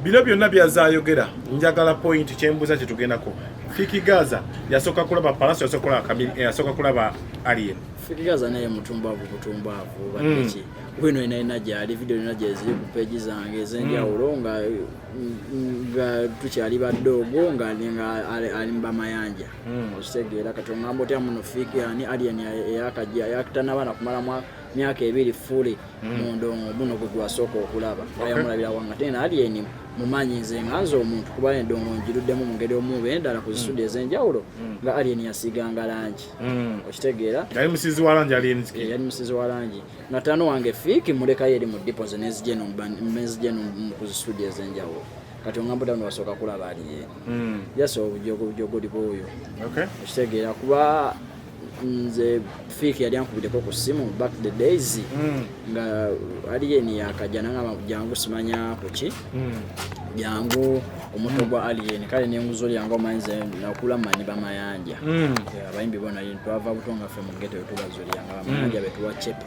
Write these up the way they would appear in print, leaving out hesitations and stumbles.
bino byonna byazayogera njagala point kyembuza kitugendako Fiki Gaza yasoka kulaba Palaso yasoka kulaba Alien Fiki Gaza naye mutumbavu bakiki wino ina jali video ina jezi ku page zange zenjawulo nga tukyali baddogo nga alimba mayanja okitegera katonga mbotya muno Fiki ani Alien yakajja yakutanabana kumala myaka 2 fuli mundongo buno gwasoko okulaba yamulabira wanga tena Alien mumanyize nganzo omuntu kuba endongo njiruddemu mu ngeri omube endala ku studio ezenjawulo nga Alien yasiganga langi okitegera yali musizi wa langi Alien ski yali musizi wa langi natano wange Fiki muleka yeri mu depots nezijeno ku studio ezenjawulo kati ongamboda ndo wasoka kulaba Alien yaso obujogo liboyo okay okitegera kuba nze Fiki yali ankubideko ku simu back the days nga Alien yakajana nga jangu simanya kuki jangu omuto gwa Alien kale nenguzo lyango manze nakula manyi bamayanja abayimbi bona twava butonga fe mu ghetto tubazuli yanga bamayanja betuwa chepe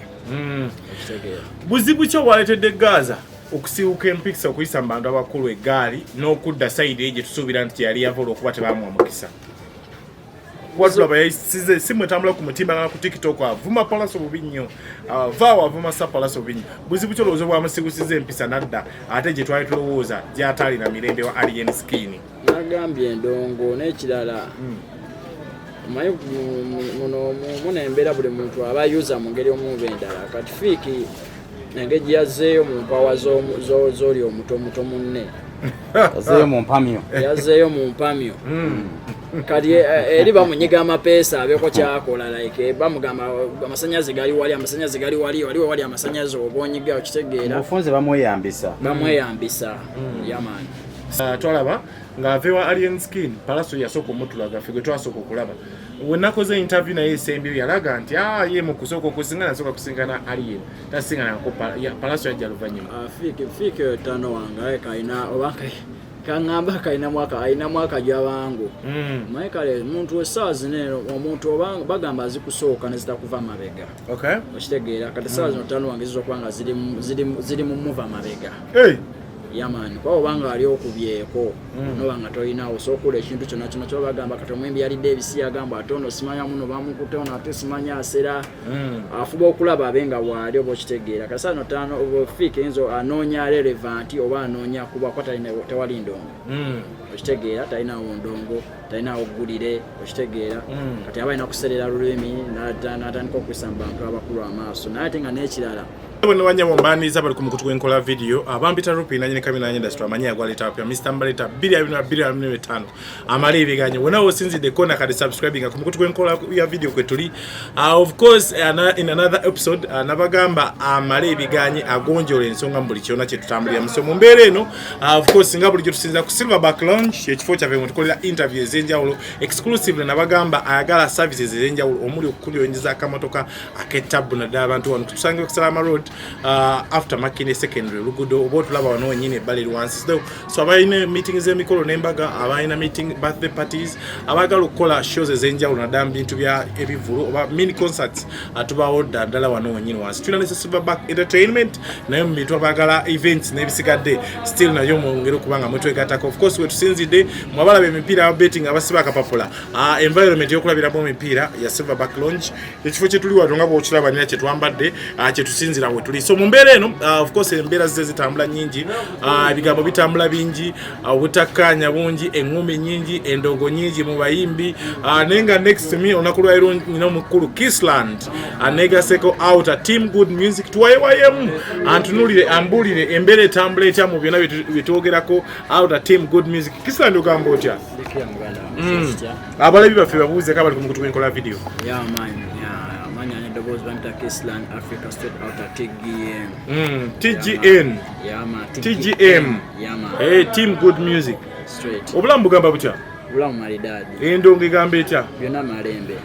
okitegera buzibu kyo waletedde Gaza okusiuka empikisa okuyisa mbandu abakulu egaali n'okudda side eje tusuubira nti yali yavola okuba tebamwamukisa Wazlaba yaisize simu etambula ku mutimba na ku TikTok avuma Palaso bubinyo vawa avuma sa Palaso bubinyo buzibu kyo lozo bwa musigusize empisa nadda ate je twali tulowooza gyatali na mirembe wa Alien Skin nagambye endongo n'ekirala mayo muno embera buli muntu aba user mu ngeri omube endala kati Fiki nangeji yazeeyo mu mpawa zoli omuto munne yazeeyo mu mpamyo kali eri bamunyiga amapeesa abeko kyakola like bamugamba amasanyazi gali wali wali amasanyazi obonyiga okitegeera ofunze bamweyambisa yaman twalaba nga avewa Alien Skin Palaso yasoko mutulaga figwe twasoko kulaba wenakoze interview na yesembi yalaga nti ye mu kusoko kusingana soka kusingana Alien tasingana ko Palaso ya jaluvanyima Fiki tano wanga kaina obaka kangamba kaina mwaka jabangu maikale muntu wesazi nero omuntu obanga bagamba zikusooka nezitakuva mabega okay okitegeera kati sazi notano wange zizo kwanga ziri mu move mabega yaman kwa obanga ali okubyeko no banga toyina osokula ekintu kyonna kino kyo bagamba kati omwembi yali Davis yagamba atono simanya muno bamukutona ate simanya asera afuba okulaba abenga wali obokitegeera kasa notano Fiki enzo anonya relevant oba anonya kuba kwata tewali ndongo okitegeera talina ndongo talina ogulire okitegeera kati abaina kuserera lulemi natandika okwisamba abantu abakulu amaaso naye tenga n'ekirala Bano wanyama mbaniza bali kumukutu kwenkola video abambita rupi nanyine kamina nanyine industry amanya gwaleta apya Mr. Mbaleta 2.5 amali biganye wona osinzide kona kadi subscribing kumukutu kwenkola ya video kwetuli of course in another episode nabagamba amali biganye agonjole ensonga mbuli kyona kye tutambulira musomo mbere eno of course ngabuli kyo tusinza ku Silverback Lounge ekifo kya vemu tukolera interviews enjawulo exclusively nabagamba ayagala services enjawulo omuli okukulyo enjiza akamotoka aketabu na abantu wano kutusange ku Salama Road after Makine secondary lugudo obotulaba wano nyine bali once so abayine meetings emikolo nembaga abayina meeting birthday parties abagala okukola shows ezenjawulo nadambi bintu bya ebivulu oba mini concerts atuba order ndala wano nyine once tuna nese Silverback Entertainment nayo mbitwa bagala events nebisigadde still nayo mwongero kubanga mwetwegatako of course wetusinzide mwabala bemipira betting abasiba kapapula environment yokulabira bo mipira ya Silverback Lounge ekifo kyetuli watonga bo kiraba nyine kyetwambadde kyetusinzira tuli so mumbere eno of course embera zitambula nyingi ebigambo bitambula bingi obutakanya bungi engumi nyingi endongo nyingi mu bayimbi nenga next me onakulwa iro nyina mukuru Kissland anega seko out a team good music tuwayem antunulire ambulire embere tambula etya mu byona bitogerako out a team good music Kissland ogambo otya abalabi bafe babuze kabali kumukutu enkola video Doubles Banta Kissland Africa State Outer TGM. TGN. TGM. Hey, team good music. Straight. Obulambu gamba butya? Obulambu malidadi. Endongo gamba etya? Byonna malembe.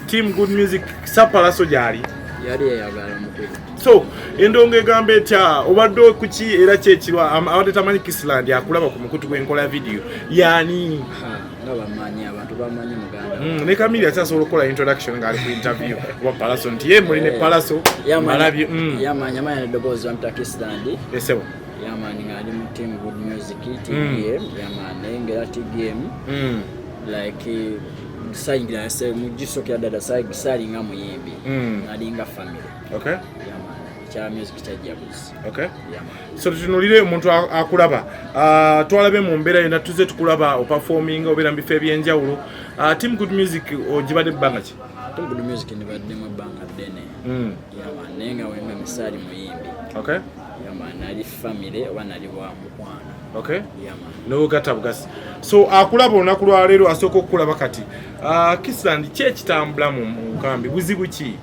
Team good music sapala sojali. Yali yagala mukuru. So, endongo gamba etya? Obadde kuki era kyekirwa abadde tamanyi Kissland yakulaba ku mukutu gwenkola video. Yani bamanyi abantu bamanyi muganda ne Camille asasobola okukola introduction ngali ku interview wa Palaso nti ye muli ne Palaso malabye yamanya manya Doubles Banta Kissland esebo Yaman ngali mu team Good Music TGM yaman ngera TGM like sayingira se mujiso kya dada salinga muyimbi alinga family. Okay. Yaman cha music chajabuzi. Okay. Yaman so tunulire omuntu akulaba twalabe mu mbeera ena tuze tukulaba o performing obera mbife ebyenjawulo team Good Music ojibade banga ki team Good Music ni badde mu banga dene yaman nenga wenga misali muyimbi. Okay. Yaman ali family wana ali wa mukwana. Okay. Yaman no gata bugasi so akulaba onaku lwa leero asooka okukulaba kati Kisland ki ekitambula mu nkambi buzibu ki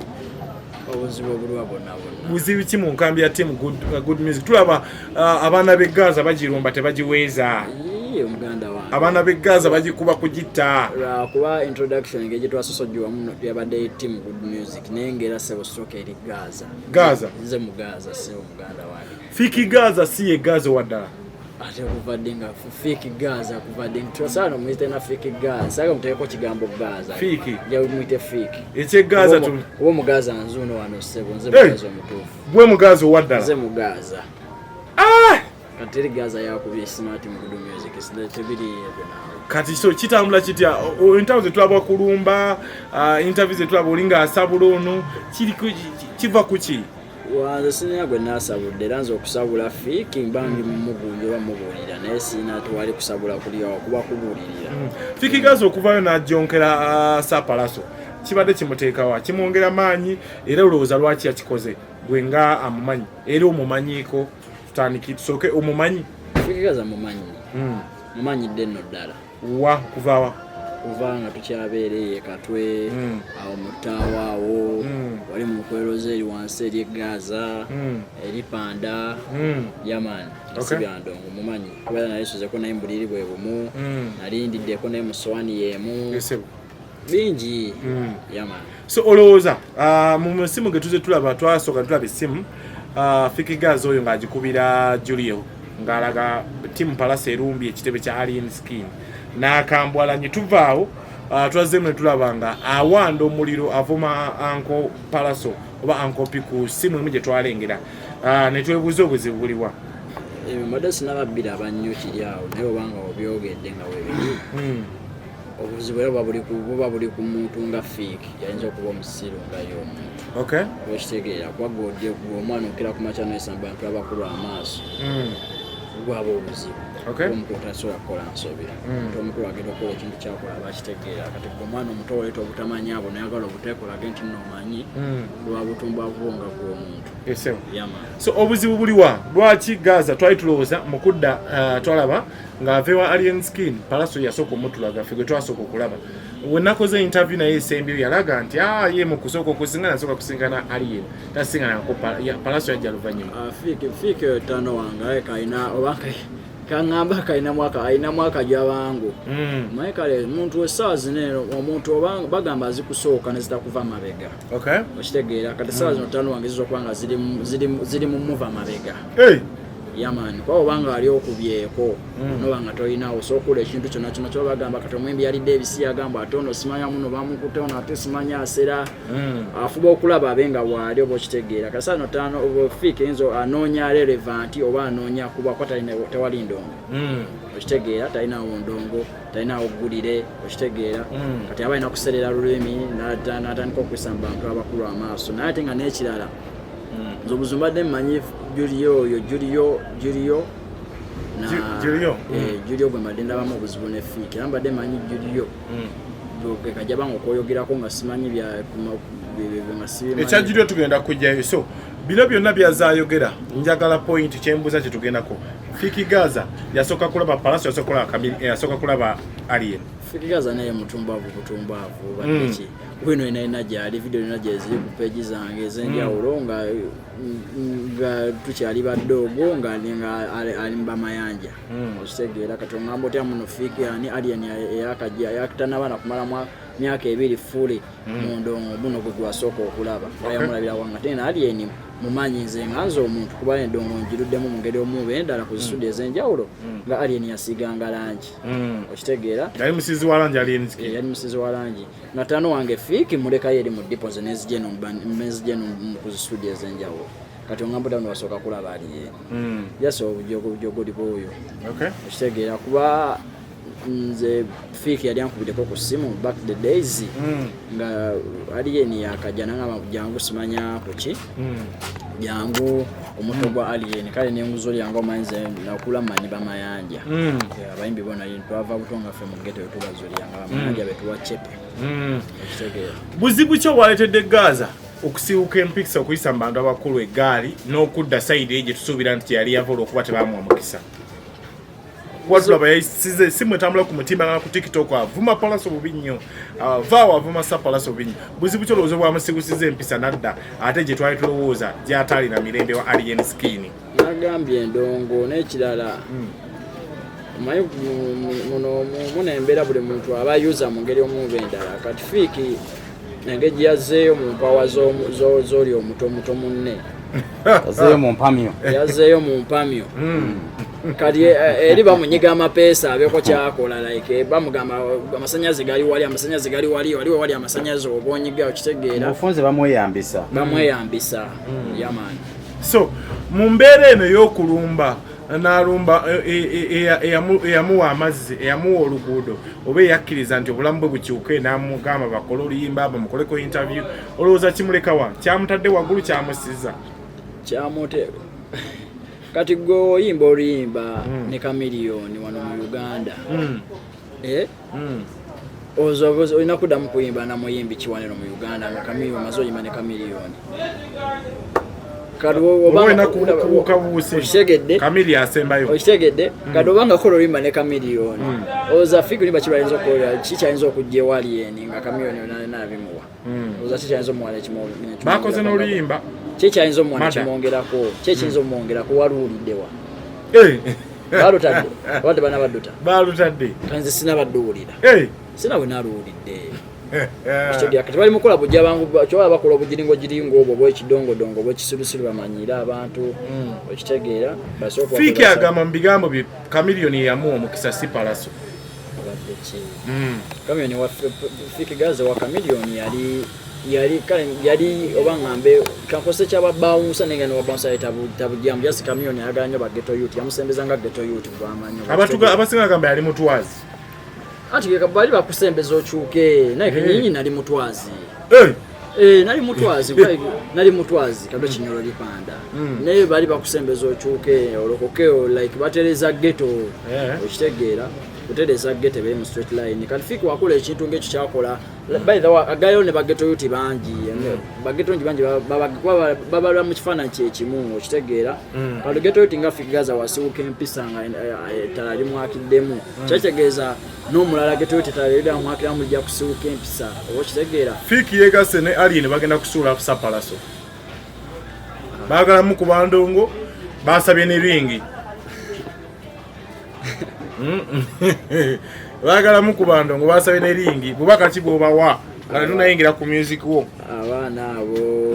obuzibu obulwa bonna buzibu ki mu nkambi ya team Good Music tulaba abaana b'Egaza bagirumba tebagiweeza omuganda wange abaana b'Egaza bagikuba kugitta kuba introduction ng'egye twasosojjwa muno yabadde team Good Music nengera sebo stroke eri Gaza nze mu Gaza se omuganda wange Fiki Gaza si ye Gaza waddala ate kuvadde nga fiki Gaza kuvadde twasana mwite na fiki Gaza saka muteko kigambo Gaza fiki ya mwite fiki eche Gaza tu wo mu Gaza nzuno wano sebo nze mugazo mutufu bwe mugazo waddala nze mu Gaza kateri Gaza yakubye smart mu Good Music sile tebiri yebona kati so kitambula kitya interviews tulaba kulumba interviews tulaba olinga asabulono kiri kiva kuki wanze sinyagwe nasabudde ranzo okusabula fiki mbangi mugunjo bamubulira naye sina twali kusabula kuliwa kuba kubulirira fiki Gaza okuvayo najonkera sapalaso kibadde kimuteekawa kimwongera maanyi era olowooza lwaki yakikoze gwe nga amumanyi era omumanyiko tutandiki tusooke omumanyi fiki Gaza mumanyi mumanyi ddenno ddala wa kuvawa kuvanga tukyabeereye Katwe awo mutawa awo wali mu kweroza eri wansi eri Gaza eri Panda yaman sibyandongo mumanyi kubera nalisozeko naye mbuliri bwe bumu nalindiddeko naye musowani yemu bingi yaman so olowooza mu musimu getuze tulaba twasooka tulaba essimu Fiki Gaza oyo ng'agikubira Julio ng'alaga timu Palasa erumbye ekitebe kya Alien Skin n'akambwalanyi tuvaawo twazzemu ne tulaba nga awanda omuliro avuma Anko Palaso oba Anko Piku simu emu gye twalengera ne twebuuza obuzibu buliwa mbadde sinababbira abannyo kiri awo naye obanga obyogedde nga webiri obuzibu era buba buli ku muntu nga Fiki yayinza okuba omusiru nga y'omuntu wekitegeera kuba omwana okera ku makya nesamba bantu abakulu amaaso gwaba obuzibu omuntu otasobola kukola nsobi omukulu agenda okukola ekintu kyakola bakitegeera kati omwana omuto oleeta obutamanya abo nayagala obuteekolage nti nomanyi lwa butumba bwonga bw'omuntu so obuzibu buliwa lwaki Gaza twali tulowooza mu kudda twalaba ng'aveewa Alien Skin Palaso yasooka omutulaga ffe gwe twasooka okulaba we nakoze interview naye esembyo yalaga nti ye mu kusooka okusingana asooka kusingana Alien tasingana Palaso yajja luvannyuma Fiki tano wange kayina obaka kangamba kayina mwaka jabangu naye kale muntu essaawa zino omuntu bagamba zikusooka nezitakuva mabega okitegeera kati essaawa zino tano wange zizokuba nga ziri mu muva mabega yaman kwa obanga ali okubyeko nobanga toyinawo sokula ekintu kyonna kino kyobagamba kati omwembi yalidde ebisi yagamba ate ono simanya muno bamukutte ono ate simanya asera afuba okulaba abenga bwali oba okitegeera kasano tano Fiki enzo anoonya relevant oba anoonya kuba kwa tewali ndongo okitegeera talinawo ndongo talinawo oggulire okitegeera kati aba alina kuserera lulimi n'atandika okwisamba bantu abakulu amaaso naye ate nga n'ekirala nze obuzumbadde mmanyi Julio gwe mbadde ndabamu obuzibu ne Fiki era mbadde mmanyi Julio kajja banga okwoyogerako nga simanyi ekya Julio tugenda kujjayo so bino byonna byazaayogera njagala point kyembuuza kye tugendako Fiki Gaza yasooka kulaba Palaso yasooka kulaba Alien Fiki Gaza naye mutumbavu badeki wino ina gyali video ina gyeziri ku page zange ezenjawulo nga tukyali baddogo nga ali mbamayanja okitegeera kati oŋŋamba otya muno Fiki ani Alien eyakajja yakutanaba nakumala myaka ebiri fuli mu ndongo buno gwe gwasooka okulaba yamulabira wanga tena Alien mumanyi nze nga nze omuntu kuba endongo njiruddemu mu ngeri omubi endala ku zisudi ez'enjawulo nga Alien yasiiganga langi okitegeera yali musizi wa langi Alien yali musizi wa langi nga tano wange Fiki mulekayo eri mu dipoze nezijeno ku zisudi ez'enjawulo kati ongamba tano wasooka kulaba aliye yaso obujogoli bwoyo okitegeera kuba nze Fiki yali ankubireko ku simu back the days nga alien yakajja nanga jangu simanya kuki jangu omuto gwa alien kale n'enguzo lyango manze nakula mani bamayanja abayimbi bona twava butonga ffe mu ghetto tubazulyanga bamayanja betuwa chepe okitegeera buzibu kyo bwaletedde Gaza okusiuka empikisa okuyisa mu bantu abakulu eggaali n'okudda sayidi gye tusuubira nti yali yavola okuba tebamuwa mukisa watu abayisize simwe tambula ku mutimba nga ku TikTok avuma palaso bubi nnyo vaawo avuma sa palaso bubi nnyo buzibu kyo lowooza bwamusigusiza empisa nadda ate gye twali tulowooza gy'ataali na mirembe wa alien skin nagambye endongo n'ekirala omanyi muno embeera buli muntu aba yuza mu ngeri omuva endala kati Fiki engeri yazzeeyo mu mpawa z'oli omuto munne yazzeeyo mu mpamyo kati eri bamunyiga amapeesa abeko kyakola like bamugamba amasanyazi gali wali wali amasanyazi obonyiga okitegeera ofunze bamweyambisa yamani so mu mbeera eno y'okulumba n'alumba eyamuwa amazzi eyamuwa oluguudo oba eyakkiriza nti obulamu bwe bukyuke n'amugamba bakole oluyimba bamukoleko interview olowooza kimulekawa kyamutadde waggulu kyamusiza kyamute kati gwe oyimba oluyimba ne Chameleone wano mu Uganda olina kuddamu kuyimba na muyimbi kiwaniro mu Uganda nga Chameleone maze oyimba ne Chameleone kati okitegedde kati obanga kola oluyimba ne Chameleone oza Fiki oluyimba kibayinza okukola kikyayinza okujja ewaliyeni nga Chameleone nabimuwa oza kikyayinza omuwala bakoze n'oluyimba kikyayinza omwana kimwongerako kyekiyinza omwongerako waluwuliddewa balutadde wadde bana balutadde kanze sinabadduwulira sina bwe naluwulidde kitegera kati bali mukola bujja bangu kyoba bakola obugiringo obwo bw'ekidongodongo bw'ekisirusiru bamanyira abantu okitegeera basooka Fiki agamba mu bigambo bye Chameleone yamuwa omukisa si palaso Chameleone wa Fiki Gaza wa Chameleone yali obangambe kankose kyaba bounce nenga no bounce tabujamu just Chameleone yaganya ba ghetto youth yamusembezanga ghetto youth bwamanyo abatuga abasinga gamba yali mutwazi ati ke kabali bakusembeza ochuke naye kenyinyi nali mutwazi nali mutwazi kado kinyolo lipanda naye bali bakusembeza ochuke olokokeo like batereza ghetto okitegeera kutereza ghetto be mu straight line kati Fiki wakola ekintu ng'ekyo kyakola by the way agayo ne bageto yuti bangi bageto bangi baba mu kifaananyi kyekimu okitegeera kati geto yuti nga Fiki Gaza wasiuka empisa nga talali mwakiddemu kyategeeza n'omulala geto yuti talali mwakira mujja kusiuka empisa okitegeera Fiki yegase ne alien bagenda kusuula ku sapalaso baagala mu kubandongo basabye ne ringi bagala mu kubandongo basabye ne ringi bubaka kibobawa kale tunayingira ku music wo abaana abo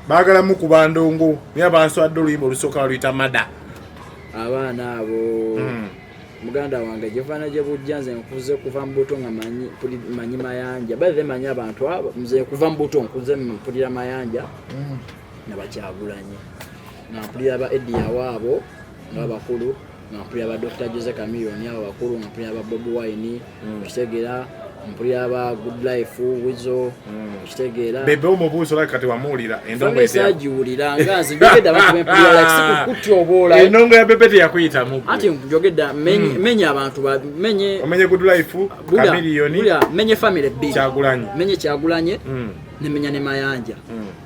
bagala mu kubandongo niya banswadde oluyimba olusooka luyita mada abaana abo muganda wange jefana je bujjanze nkuze kuva mbuto nga manyi mayanja baze manyi abantu abo mze kuva mbuto nkuze mpulira mayanja nabakyabulanye nampulira ba Eddie yawaabo n'abakulu mpulira ba Dr. Jose Chameleone abo bakulu mpulira ba Bob Wine okitegeera mpulira ba Good Life Wizo okitegeera bebe omubuuso like kati wamuulira endongo esajiwulira ngazi njogedda abantu bempulira like sikukutya obola endongo ya bebe teyakuyita mu ati njogedda menye abantu omenye Good Life Chameleone menye family B Kyagulanyi menye Kyagulanyi nemenya ne mayanja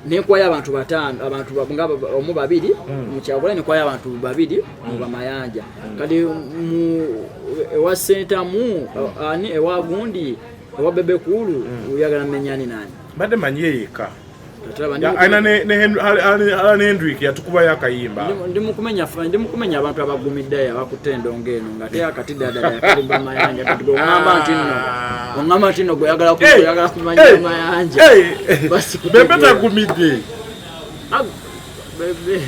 nekwayo abantu batano abantu ngaba omu babiri mu Kyagulanyi nekwayo abantu babiri mu bamayanja kadi mu ewa center mu ani ewa gundi ewa bebe kulu uyagala menyani nani bade manyiye yeka ana ne Hendrick yatukuba yakayimba ndimukumenya abantu abagumidde abakutendonga eno ngate akatidada yakalimba mayanja katugo ngamba ntino goyagala kumanya mayanja basi bebe tagumidde bebe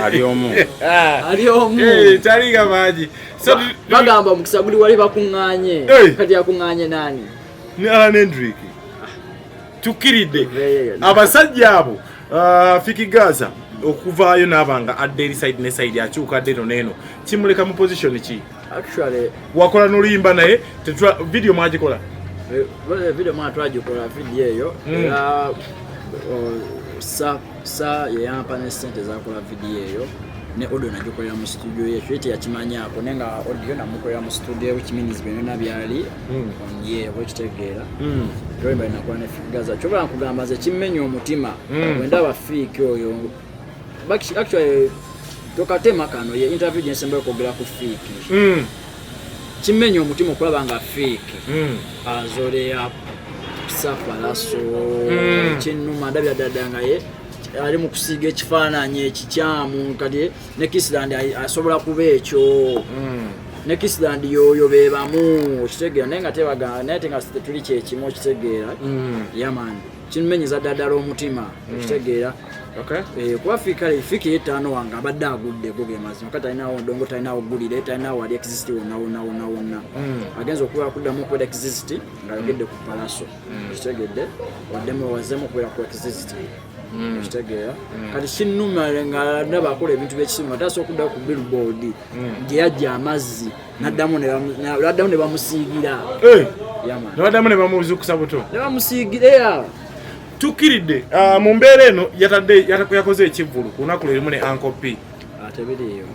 ali omu taliga maji so bagamba mukisaguli wali bakunganye kati yakunganye nani ni Alan Hendrick tukiridde abasajja abo Fiki Gaza okuvaayo n'abanga adde eri side ne side akyuka adde neno kimuleka mu position ki? Actually wakola n'oluyimba naye video mwagikola? Video mwatwagikola video eyo era sa yeyampa ne sente zakola video eyo ne audio nagikolera mu studio ye twite yakimanyako nenga audio namukolera mu studio which means byonna byali onye bwekitegeera twemba inakuwa ne Fiki Gaza choba nkugamba ze kimenye omutima wenda bafiki oyo actually tokatema kano ye interview jensembe okogera ku Fiki kimenye omutima okulaba nga Fiki azole ya sapalaso kinuma ndabya dadanga ye ali mu kusiga ekifaananyi ekikyamu kati ne Kissland asobola kuba ekyo ne Kissland yoyo bebamu kitegeera naye nga tebaga naye tenga tuli kyekimu kitegeera yaman kimenyeza ddala omutima kitegeera kuba Fiki yetaano wange abadde agudde goge mazima kati alinawo ndongo talinawo gulire talinawo wali exist wonna agenza okuba kuddamu okwera exist nga yogedde ku palaso kitegedde waddemu wazemu okwera ku exist kitegeera kati kinuma nga ndaba akola ebintu by'ekisimu nga tasobola okudda ku billboard gye yajja amazzi n'addamu ne bamusiigira n'addamu ne bamuzukusa buto ne bamusiigira tukiridde mu mbeera eno yakoze ekivvulu ku lunaku lwe limu ne Uncle P tebiriyo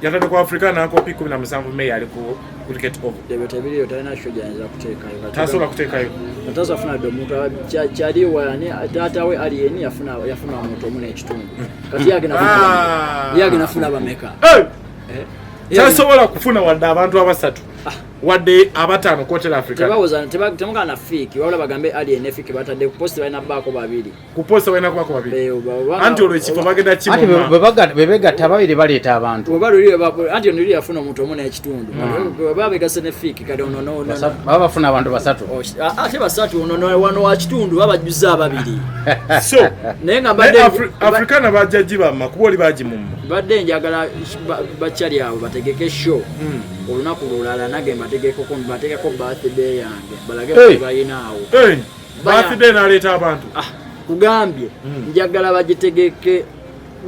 yatadde ku Africa na Uncle P 17 May ali ku cricket over tebiriyo talina kyo gyayinza kuteekayo tasobola kuteekayo tasobola kufuna dde omuntu kyali wani taata we alien yafuna omuntu omu n'ekitundu kati yagenda funa bameka tasobola kufuna wadde abantu abasatu wadde abataano kotera Africa tebawoza temugana na Fiki wabula bagambe alien ne Fiki batadde ku post balina bako babiri ku post balina kwako babiri anti olwo ekifo bagenda kimuma bebegatta babiri baleeta abantu anti onuli yafuna omuntu omu n'ekitundu babegase ne Fiki kati ono baba bafuna abantu basatu ate basatu ono wano wa kitundu babajjuza ababiri so naye nga Africana bajjaji bamma kuba oli bagimumma badde njagala bakyali abo bategeke show olunaku lulala nage bategeko birthday yange balage bayinaawo birthday naleeta abantu kugambye njagala bagitegeke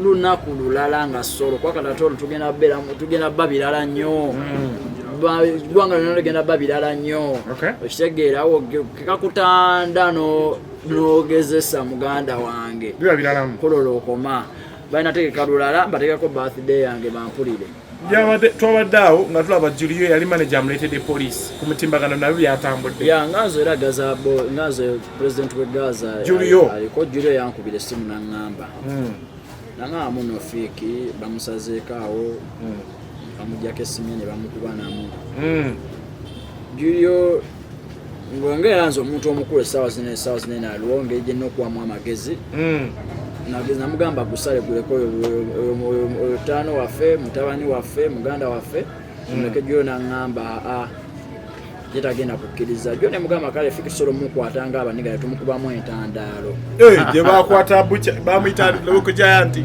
lunaku lulala nga solo kwakatatoolo tugenda babirala nnyo gwanga lino ligenda babirala nnyo okitegeerawo kakutanda n'ogezesa muganda wange kolola okoma balina tegeka lulala bategeko birthday yange bampulire twabadde awo nga tulaba Julio yali manager amuleetedde police ku mutimbagano nabyo byatambudde ngazo era ngazo president we Gaza aliko Julio yankubira essimu naŋŋamba naŋŋamba muno Fiki bamusazeeko awo bamujjako essimu ne bamukuba namu Julio ng'era nze omuntu omukulu essaawa zine aliwo ngeri gye n'okuwamu amagezi namugamba gusale guleko oyo taano waffe mutabani waffe muganda waffe muleke Julio naŋŋamba yetagenda kukkiriza Julio ne mugamba kale Fiki solo mukwata nga abaniga tumukubamu entandaalo gye bakwata bamuyita Local Giant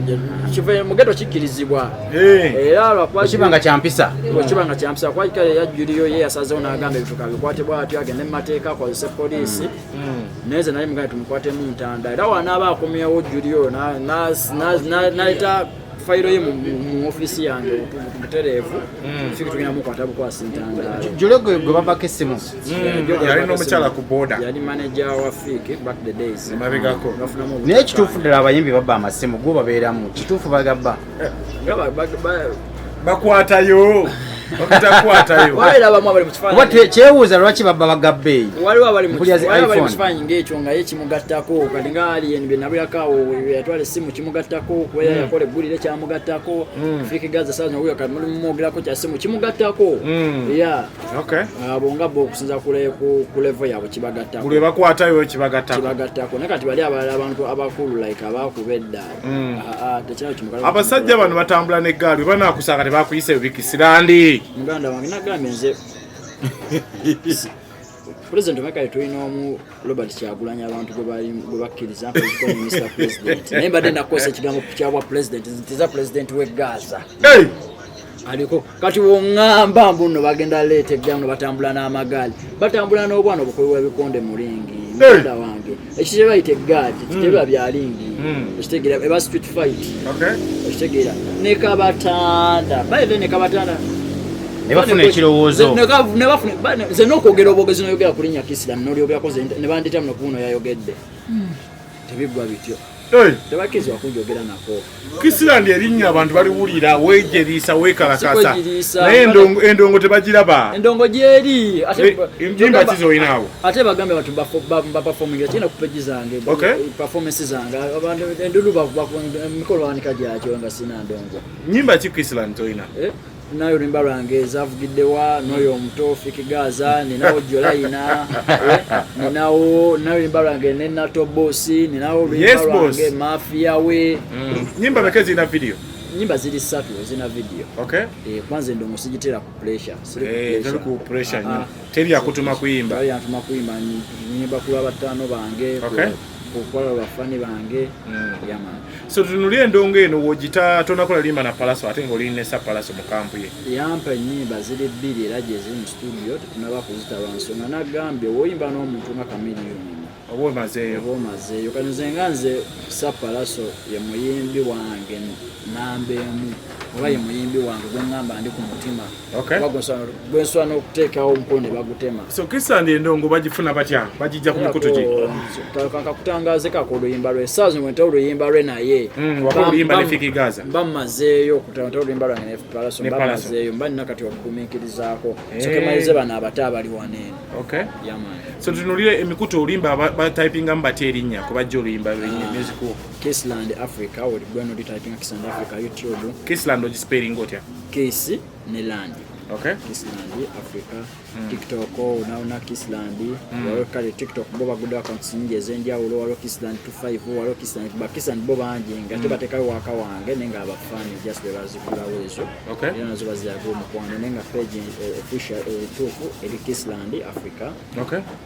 kive mugeto kikkirizibwa era lwakibanga kyampisa kwa kale ya Julio ye yasazeewo n'agamba ebituka bikwatibwa atyo agende mu mateeka akozese poliisi neze naye muganda tumukwate mu ntanda era wanaaba akomyewo Julio naleta fayiro ye mu ofisi yange mutereevu Fiki tugenda mukwata bukwasi ntanda Julio gwe babako essimu yali n'omukyala ku boda yali manager wa Fiki back the days mabegako naye kituufu ddala abayimbi babba amasimu gwo babeeramu kituufu bagabba bakwatayo kyewuuza lwaki babba bagabbe waliwo abali mu kifaananyi ng'ekyo nga ye kimugattako kati nga alien bye nabulakawo yatwala essimu kimugattako kuba yakola eggulire kyamugattako Fiki Gaza saa zino kati mulimu mwogerako kya ssimu kimugattako abo nga bo okusinza ku level yaabwe kibagattako buli bakwatayo kibagattako naye kati bali abalala abantu abakulu like abakuba edda tekyalo kimugattako abasajja bano batambula n'eggaali banaakusanga tebakuyisa ebikisirandi muganda wange nagambye nze President Mekali tulina omu Robert Kyagulanyi abantu gwe bakkiriza Mr. President naye mbadde nakozesa ekigambo kyabwa president ntiza president we Gaza aliko kati woŋŋamba mbuno bagenda leeta eggamu batambula n'amagaali batambula n'obwana obukoyi bw'ebikonde mu lingi muganda wange ekitebe bayite gad ekitebe byalingi ekitegeera eba street fight ekitegeera ne kabatanda bayive ne kabatanda ne bafuna ekirowoozo ne bafuna nze n'okwogera obwogezi n'oyogera ku linnya Kisilamu n'olyogerako ne bandita muno kuno yayogedde tebiggwa bityo tebakizi wakunjogera nako Kisilamu erinnya abantu baliwulira weejerisa weekalakasa naye endongo tebagiraba endongo gyeri enjimba kizoyinaawo ate bagambe abantu baperforminga kirina ku peji zange performance zange abantu endulu mikolo bawanika gyakyo nga sina ndongo nyimba ki Kisilamu toyina nayo oluyimba lwange zavugiddewa n'oyo omuto Fikigaza ninawo Jolayina ninawo nayo oluyimba lwange ne Nato Boss ninawo oluyimba lwange Mafia we nyimba meke zina video nyimba ziri 3 zina video kwanza endongo sigitera ku pressure teri ku pressure nyo teri yakutuma kuyimba nyimba kula batano bange kukola bafani bange yama so tunulie endongo eno wojita tonakola limba na Palaso ate ngoline sa Palaso mu kampu ye yampa nyimba ziri 2 era je ziri mu studio tunaba kuzita bansonga nagambye woyimba n'omuntu nga Chameleone obo mazeyo kanizenga nze sa Palaso ye muyimbi wange nambemu oba ye muyimbi wange gwengamba ndi ku mutima bagonsana okuteekawo omukono bagutema so Kisilamu endongo bagifuna batya bagijja ku mikutu gye kutangaze kako oluyimba lwe saazi mwenta oluyimba lwe naye wakoluyimba ne Fikigaza bamazeeyo kutanta oluyimba lwange ne Palaso bamazeeyo mba nina kati okugumiikirizaako sokemalize bano abate abali waneeno so tunulire emikutu olimba batypinga mbate erinnya kubajja oluyimba musical Kisilamu Africa oligweno litypinga Kisilamu Africa YouTube Kisilamu ogispelling otya Kisi ne land Kisilamu Africa TikTok unaona Kisilamu waliwo kale TikTok bo baguda accounts nyingi ezenjawulo waliwo Kisilamu 25 waliwo Kisilamu bo bangi nga tebatekayo waka wange nenga abafani just bezikulawo ezo era nazo baziyago mukwano nenga page official tufu eri Kisilamu Africa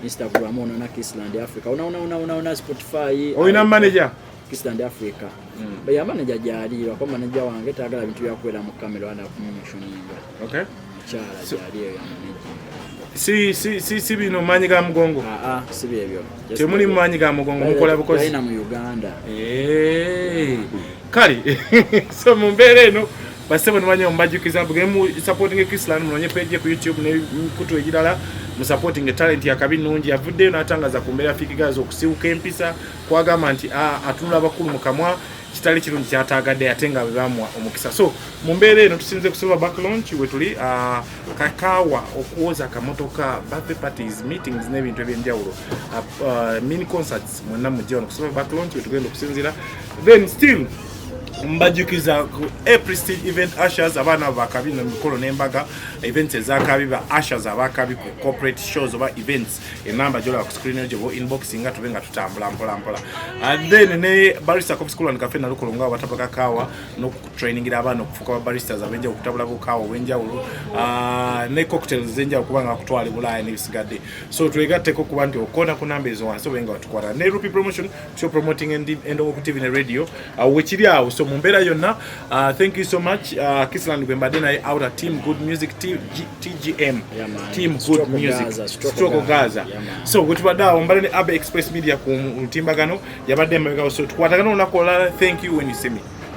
Instagram unaona Kisilamu Africa unaona Spotify oyina manager Kisilamu Africa baya manager jali wa manager wange tagala bintu byakwera mu kamera wana promotioninga chala jali ya manager si bino manyi ga mugongo si byebyo temuli manyi ga mugongo mukola bukozi ina mu Uganda kali so mumbere eno basebo nimanya ombajukiza bugemu supporting Kisilamu munonye page ku YouTube ne kutu ejidala mu supporting talent ya kabinungi yavudde natangaza kumbera Fikigaza okusiuka empisa kwagamba nti atunula bakulu mukamwa kitali kirungi kyataagadde atenga bebamwa omukisa so mumbere eno tusinze kusoma back launch wetuli kakawa okuoza kamotoka birthday parties meetings n'ebintu ebyenjawulo mini concerts mwenna mujja kusoma back launch wetugenda okusinzira then still mbajukiza ku prestige event ushers abana bakabi na mikolo nembaga events ezakabi ba ushers abakabi ku corporate shows oba events enamba jola ku screen ejo inboxing atubenga tutambula mpola and then ne barista coffee school and cafe na lukolonga batapaka kawa no training ira abana okufuka baristas abenja okutabula bukawa wenjawulo ne cocktails zenja okubanga kutwala bulaya nebisigadde so twegatte ko kubanti okona ku number ezo wanso benga batukwara ne Rupi promotion show promoting endo ku TV ne radio wechiri awo so mumbera yonna thank you so much Kisilamu Gwembade na outer team good music TGM team good music Stroke Gaza so gutubada ombale ne Abe Express Media ku timbagano yabadde mbega so tukwatagano nakola thank you when you see me